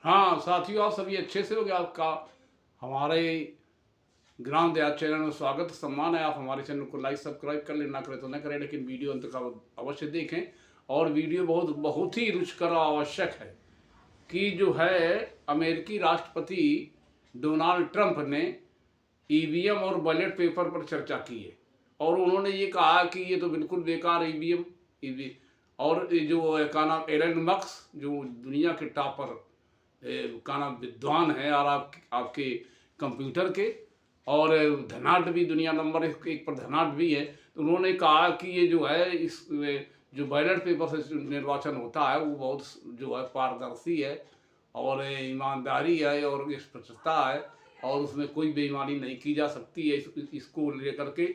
हाँ साथियों, आप सभी अच्छे से हो गया। आपका हमारे ग्राम देहात चैनल में स्वागत सम्मान है। आप हमारे चैनल को लाइक सब्सक्राइब कर लेना, करें तो न करें, लेकिन वीडियो अंत का अवश्य देखें। और वीडियो बहुत बहुत ही रुचिकर और आवश्यक है कि जो है अमेरिकी राष्ट्रपति डोनाल्ड ट्रंप ने ईवीएम और बैलेट पेपर पर चर्चा की है। और उन्होंने ये कहा कि ये तो बिल्कुल बेकार ईवीएम और ये जो का नाम एलन मस्क, जो दुनिया के टॉपर का नाम विद्वान है और आपके कंप्यूटर के, और धनाढ़ भी, दुनिया नंबर एक पर धनाढ़ भी है। तो उन्होंने कहा कि ये जो है इस जो बैलेट पेपर से निर्वाचन होता है वो बहुत जो है पारदर्शी है और ईमानदारी है और निष्पक्षता है और उसमें कोई बेईमानी नहीं की जा सकती है। इसको लेकर के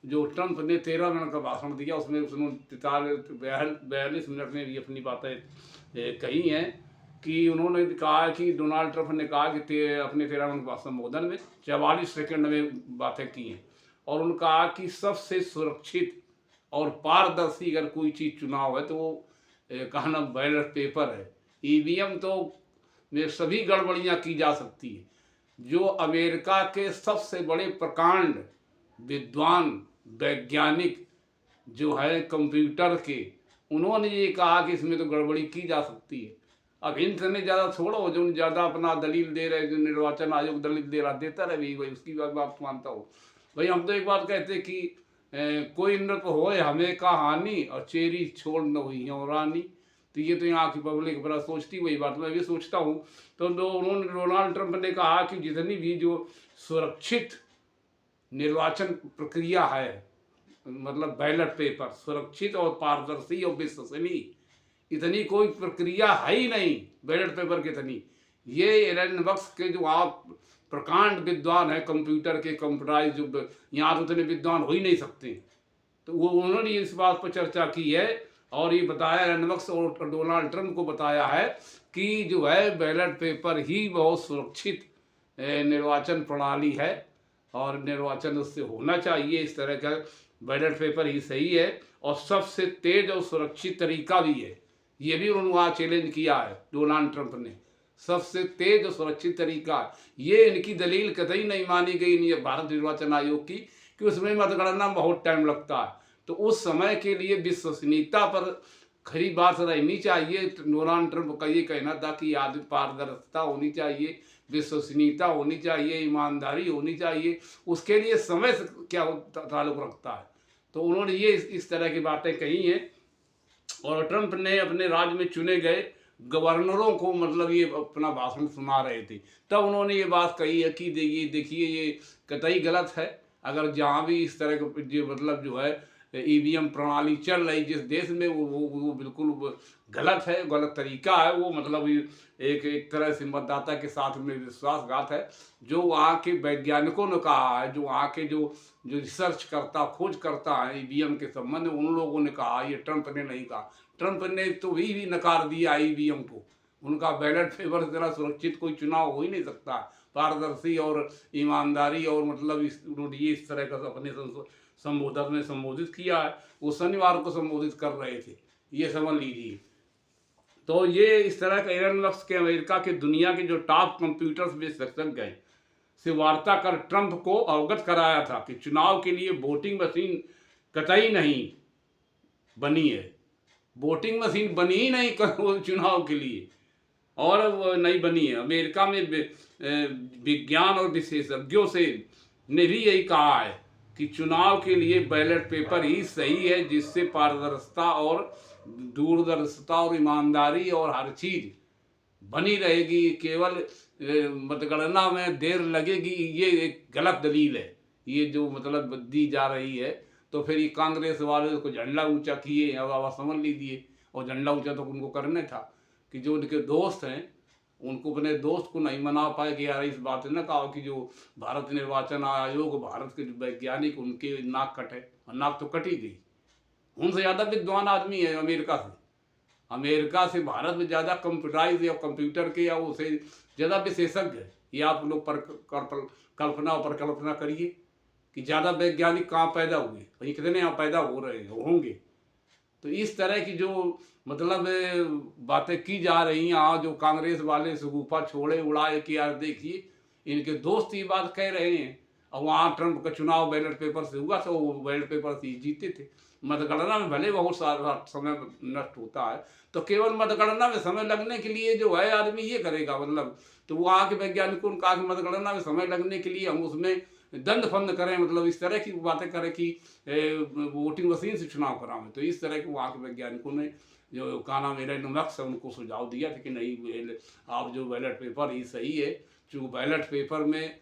जो ट्रंप ने 13 मिनट का भाषण दिया, उसमें उसने 42 मिनट में भी अपनी बातें कही हैं कि उन्होंने कहा कि डोनाल्ड ट्रंप ने कहा कि अपने 13 मिनट संबोधन में 44 सेकंड में बातें की हैं। और उन्होंने कहा कि सबसे सुरक्षित और पारदर्शी अगर कोई चीज़ चुनाव है तो वो कहा ना बैलेट पेपर है। ईवीएम तो में सभी गड़बड़ियाँ की जा सकती है। जो अमेरिका के सबसे बड़े प्रकांड विद्वान वैज्ञानिक जो है कंप्यूटर के, उन्होंने ये कहा कि इसमें तो गड़बड़ी की जा सकती है। अब इनसे ने ज़्यादा छोड़ो, जो ज़्यादा अपना दलील दे रहे, जो निर्वाचन आयोग दलील दे रहा देता रहे भाई, उसकी बात मानता हो भाई। हम तो एक बात कहते कि कोई नृप होए हमें का हानि और चेरी छोड़ न हुई है रानी। तो ये तो यहाँ की पब्लिक बड़ा सोचती, वही बात मैं भी सोचता हूँ। तो उन्होंने डोनाल्ड ट्रंप ने कहा कि जितनी भी जो सुरक्षित निर्वाचन प्रक्रिया है, मतलब बैलेट पेपर सुरक्षित और पारदर्शी और विश्वसनीय, इतनी कोई प्रक्रिया है ही नहीं बैलेट पेपर की इतनी। ये एलन मस्क के जो आप प्रकांड विद्वान है कंप्यूटर के, कंप्यूटराइज जो यहाँ तो इतने विद्वान हो ही नहीं सकते। तो वो उन्होंने इस बात पर चर्चा की है और ये बताया, एलन मस्क और डोनाल्ड ट्रंप को बताया है कि जो है बैलेट पेपर ही बहुत सुरक्षित निर्वाचन प्रणाली है और निर्वाचन उससे होना चाहिए। इस तरह का बैलेट पेपर ही सही है और सबसे तेज और सुरक्षित तरीका भी है। ये भी उन्होंने वहाँ चैलेंज किया है डोनाल्ड ट्रंप ने, सबसे तेज और सुरक्षित तरीका। ये इनकी दलील कतई नहीं मानी गई भारत निर्वाचन आयोग की कि उसमें मतगणना बहुत टाइम लगता है। तो उस समय के लिए विश्वसनीयता पर खरी बात रहनी चाहिए। डोनाल्ड ट्रंप का ये कहना था कि आदि पारदर्शिता होनी चाहिए, विश्वसनीयता होनी चाहिए, ईमानदारी होनी चाहिए। उसके लिए समय से क्या ताल्लुक रखता है। तो उन्होंने ये इस तरह की बातें कही हैं। और ट्रंप ने अपने राज्य में चुने गए गवर्नरों को मतलब ये अपना भाषण सुना रहे थे, तब उन्होंने ये बात कही है कि देखिए ये कतई गलत है। अगर जहाँ भी इस तरह का जो मतलब जो है ईवीएम प्रणाली चल रही जिस देश में, वो बिल्कुल गलत है, गलत तरीका है। वो मतलब एक तरह से मतदाता के साथ में विश्वासघात है। जो वहाँ के वैज्ञानिकों ने कहा है, जो वहाँ के जो रिसर्च करता, खोज करता है ईवीएम के संबंध में, उन लोगों ने कहा, ये ट्रंप ने नहीं कहा। ट्रंप ने तो भी नकार दिया ईवीएम को। उनका बैलेट पेपर से तरह सुरक्षित कोई चुनाव हो ही नहीं सकता, पारदर्शी और ईमानदारी और मतलब उन्होंने ये इस तरह का अपने संबोधन में संबोधित किया है। वो शनिवार को संबोधित कर रहे थे, ये समझ लीजिए। तो ये इस तरह का एलन मस्क के अमेरिका के दुनिया के जो टॉप कंप्यूटर विशेषज्ञ हैं से वार्ता कर ट्रंप को अवगत कराया था कि चुनाव के लिए वोटिंग मशीन कतई नहीं बनी है। वोटिंग मशीन बनी ही नहीं चुनाव के लिए, और वो नहीं बनी है। अमेरिका में विज्ञान और विशेषज्ञों से ने भी यही कहा है कि चुनाव के लिए बैलेट पेपर ही सही है, जिससे पारदर्शिता और दूरदर्शिता और ईमानदारी और हर चीज बनी रहेगी। केवल मतगणना में देर लगेगी, ये एक गलत दलील है ये जो मतलब दी जा रही है। तो फिर ये कांग्रेस वाले को झंडा ऊंचा किए, अब आप समझ लीजिए। और झंडा ऊंचा तो उनको करने था कि जो उनके दोस्त हैं उनको, अपने दोस्त को नहीं मना पाए कि यार इस बात ने कहा कि जो भारत निर्वाचन आयोग, भारत के जो वैज्ञानिक, उनके नाक कटे, और नाक तो कटी गई। उनसे ज़्यादा विद्वान आदमी है अमेरिका से भारत में ज़्यादा कंप्यूटराइज या कंप्यूटर के या उसे ज़्यादा विशेषज्ञ है। ये आप लोग पर कल्पना और परिकल्पना करिए कि ज़्यादा वैज्ञानिक कहाँ पैदा हुए और ये कितने यहाँ पैदा हो रहे होंगे। तो इस तरह की जो मतलब बातें की जा रही हैं, आज जो कांग्रेस वाले शगुफा छोड़े उड़ाए कि यार देखिए इनके दोस्त ये बात कह रहे हैं, और वहाँ ट्रंप का चुनाव बैलेट पेपर से हुआ, तो वो बैलेट पेपर से ही जीते थे। मतगणना में भले बहुत सारा समय नष्ट होता है, तो केवल मतगणना में समय लगने के लिए जो है आदमी ये करेगा, मतलब तो वहाँ के वैज्ञानिकों ने कहा कि मतगणना में समय लगने के लिए हम उसमें दंड फंद करें, मतलब इस तरह की बातें करें कि वोटिंग मशीन से चुनाव करावें। तो इस तरह के वहाँ के वैज्ञानिकों ने जो का नाम एलन मस्क है उनको सुझाव दिया था कि नहीं, आप जो बैलेट पेपर ही सही है, जो बैलेट पेपर में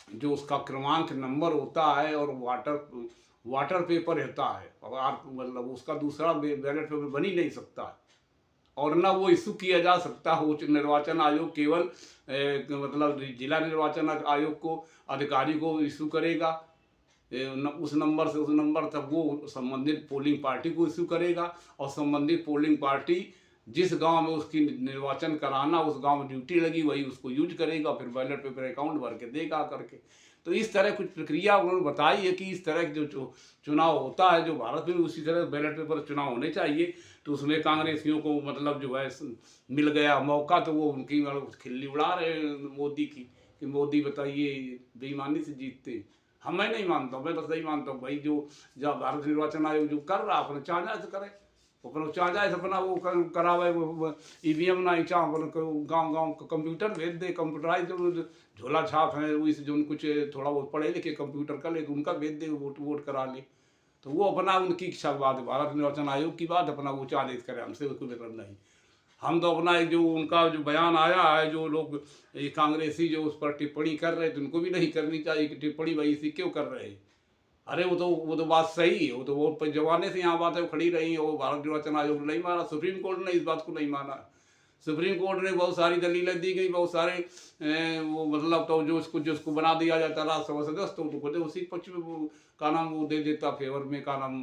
जो उसका क्रमांक नंबर होता है और वाटर पेपर होता है, और आप मतलब उसका दूसरा बैलेट पेपर बन ही नहीं सकता है, और ना वो इशू किया जा सकता हो। निर्वाचन आयोग केवल मतलब जिला निर्वाचन आयोग को अधिकारी को इशू करेगा, उस नंबर से उस नंबर तक वो संबंधित पोलिंग पार्टी को इशू करेगा, और संबंधित पोलिंग पार्टी जिस गांव में उसकी निर्वाचन कराना, उस गांव में ड्यूटी लगी वही उसको यूज करेगा, फिर बैलेट पेपर अकाउंट भर के देगा करके। तो इस तरह कुछ प्रक्रिया उन्होंने बताई है कि इस तरह जो चुनाव होता है, जो भारत में उसी तरह बैलेट पेपर चुनाव होने चाहिए। तो उसमें कांग्रेसियों को मतलब जो है मिल गया मौका, तो वो उनकी मतलब खिल्ली उड़ा रहे मोदी की कि मोदी बताइए बेईमानी से जीतते। हम मैं नहीं मानता हूँ, मैं तो सही मानता हूँ भाई, जो जब भारत निर्वाचन आयोग जो कर रहा अपने चाह से करे, अपना चाह जाए अपना वो करावे, ईवीएम ना ही चाह गाँव गाँव कंप्यूटर भेज दे, कंप्यूटराइज झोला छाप है वो, जो कुछ थोड़ा बहुत पढ़े लिखे कंप्यूटर कर ले तो उनका भेज दे, वोट करा ले। तो वो अपना उनकी इच्छा बात है, भारत निर्वाचन आयोग की बात, अपना वो चालीस करे, हमसे कोई मतलब नहीं। हम तो अपना एक जो उनका जो बयान आया है, जो लोग ये कांग्रेसी जो उस पर टिप्पणी कर रहे थे उनको भी नहीं करनी चाहिए कि टिप्पणी भाई इसी क्यों कर रहे हैं। अरे वो तो बात सही है, वो तो वो जमाने से यहाँ बातें खड़ी रही, वो भारत निर्वाचन आयोग ने नहीं माना, सुप्रीम कोर्ट ने इस बात को नहीं माना। सुप्रीम कोर्ट ने बहुत सारी दलीलें दी गई, बहुत सारे वो मतलब तो जो उसको बना दिया जाता राज्यसभा सदस्य, तो खुद उसी पक्ष में वो का नाम वो दे देता फेवर में का नाम।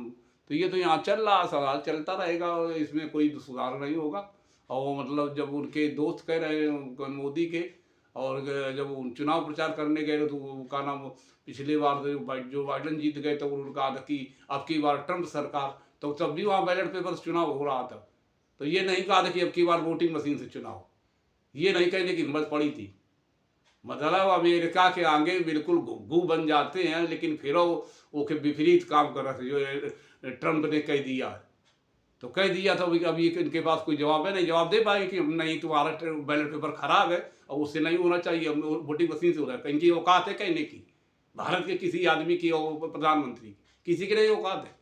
तो ये तो यहाँ चल रहा, सवाल चलता रहेगा, इसमें कोई सुधार नहीं होगा। और मतलब जब उनके दोस्त कह रहे हैं मोदी के, और जब वो चुनाव प्रचार करने गए तो का नाम पिछली बार जो बाइडन जीत गए तो उन्होंने कहा था कि अब की बार ट्रंप सरकार, तो तब भी वहाँ बैलेट पेपर से चुनाव हो रहा था। तो ये नहीं कहा था कि अब की बार वोटिंग मशीन से चुनाव, ये नहीं कहने की हिम्मत पड़ी थी। मतलब अमेरिका के आगे बिल्कुल घुग्गू बन जाते हैं, लेकिन फिर वो के विपरीत काम कर रहे थे जो ट्रंप ने कह दिया है। तो कह दिया था अभी इनके पास कोई जवाब है, नहीं जवाब दे पाएंगे कि नहीं तुम्हारा बैलेट पेपर खराब है और उससे नहीं होना चाहिए, वोटिंग मशीन से हो रहा है। इनकी औकात है कहने की, भारत के किसी आदमी की और प्रधानमंत्री किसी की नहीं औकात है।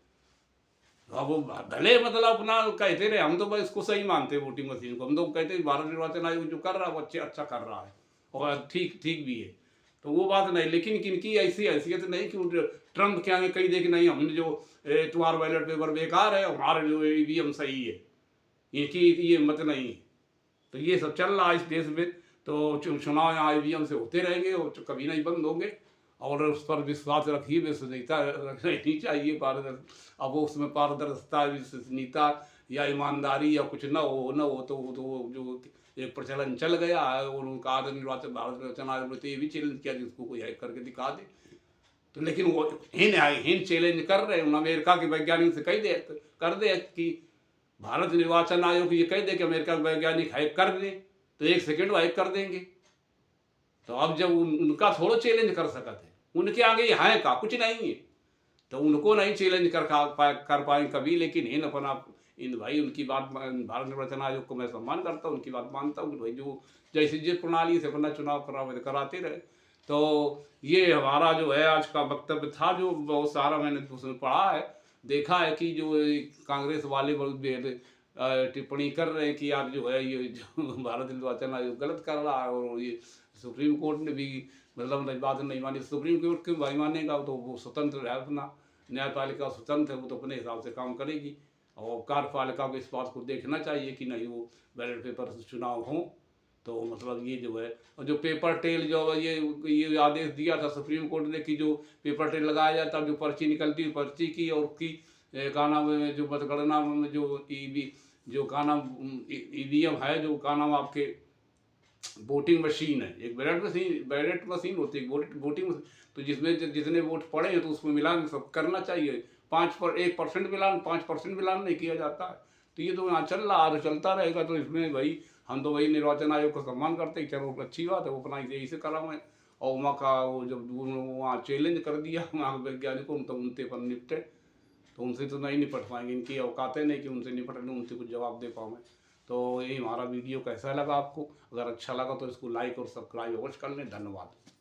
अब वो भले मतलब अपना कहते रहे, हम तो बस इसको सही मानते हैं वोटिंग मशीन को, हम तो कहते हैं भारत निर्वाचन आयोग जो कर रहा है वो अच्छा कर रहा है और ठीक ठीक भी है। तो वो बात नहीं, लेकिन किनकी ऐसी हैसियत नहीं कि ट्रंप के आगे कही दे कि नहीं हमने जो तुम्हारा बैलेट पेपर बेकार है, हमारा जो ईवीएम सही है, इनकी ये हिम्मत नहीं है। तो ये सब चल रहा है इस देश में। तो चुनाव यहाँ ईवीएम से होते रहेंगे और कभी नहीं बंद होंगे, और उस पर विश्वास रखिए, विश्वसनीयता रखनी चाहिए अब वो उसमें पारदर्शिता, विश्वसनीयता या ईमानदारी या कुछ न हो तो जो एक प्रचलन चल गया है, और उनका निर्वाचन भारत निर्वाचन आयोग ने तो ये भी चैलेंज किया जिसको कोई हैक करके दिखा दे। तो लेकिन वो हीन चैलेंज कर रहे हैं, अमेरिका के वैज्ञानिक से कह दे कर दे कि भारत निर्वाचन आयोग ये कह दे कि अमेरिका के वैज्ञानिक हैक कर दें तो 1 सेकंड हैक कर देंगे। तो अब जब उनका थोड़ा चैलेंज कर सकते, उनके आगे ये है का कुछ नहीं है, तो उनको नहीं चैलेंज कर पाए कभी। लेकिन इन अपना इन भाई उनकी बात, भारत निर्वाचन आयोग को मैं सम्मान करता हूँ, उनकी बात मानता हूँ कि भाई जो जैसे जिस प्रणाली से अपना चुनाव कराते रहे। तो ये हमारा जो है आज का वक्तव्य था, जो बहुत सारा मैंने उसमें पढ़ा है, देखा है कि जो कांग्रेस वाले बहुत टिप्पणी कर रहे हैं कि आप जो है ये जो भारत निर्वाचन आयोग गलत कर रहा है, और ये सुप्रीम कोर्ट ने भी मतलब बात नहीं मानी। सुप्रीम कोर्ट क्यों भाई मानेगा, तो वो स्वतंत्र है, अपना न्यायपालिका स्वतंत्र है, वो तो अपने हिसाब से काम करेगी। और कार्यपालिका को इस बात को देखना चाहिए कि नहीं वो बैलेट पेपर से चुनाव हों। तो मतलब ये जो है, और जो पेपर टेल जो ये आदेश दिया था सुप्रीम कोर्ट ने कि जो पेपर टेल लगाया जाता, जो पर्ची निकलती है पर्ची की, और उसकी का नाम जो मतगणना में जो का नाम ईवीएम है, जो का नाम आपके वोटिंग मशीन है, एक बैलेट मशीन होती है वोटिंग मशीन, तो जिसमें जितने वोट पड़े हैं तो उसमें मिला सब करना चाहिए। 1% मिलान 5% मिलान नहीं किया जाता है। तो ये तो यहाँ चल रहा है, चलता रहेगा। तो इसमें भाई हम तो वही निर्वाचन आयोग का सम्मान करते हैं, चलो अच्छी बात है, वो अपना यही से करा हुए। और वहाँ का वो जब वहाँ चैलेंज कर दिया वहाँ के वैज्ञानिकों, तो उनसे पर निपटे, तो उनसे तो नहीं निपट पाएंगे, इनकी औकातें नहीं कि उनसे निपटने, उनसे कुछ जवाब दे पाऊँ। तो यही हमारा वीडियो कैसा लगा आपको, अगर अच्छा लगा तो इसको लाइक और सब्सक्राइब अवश्य कर लें। धन्यवाद।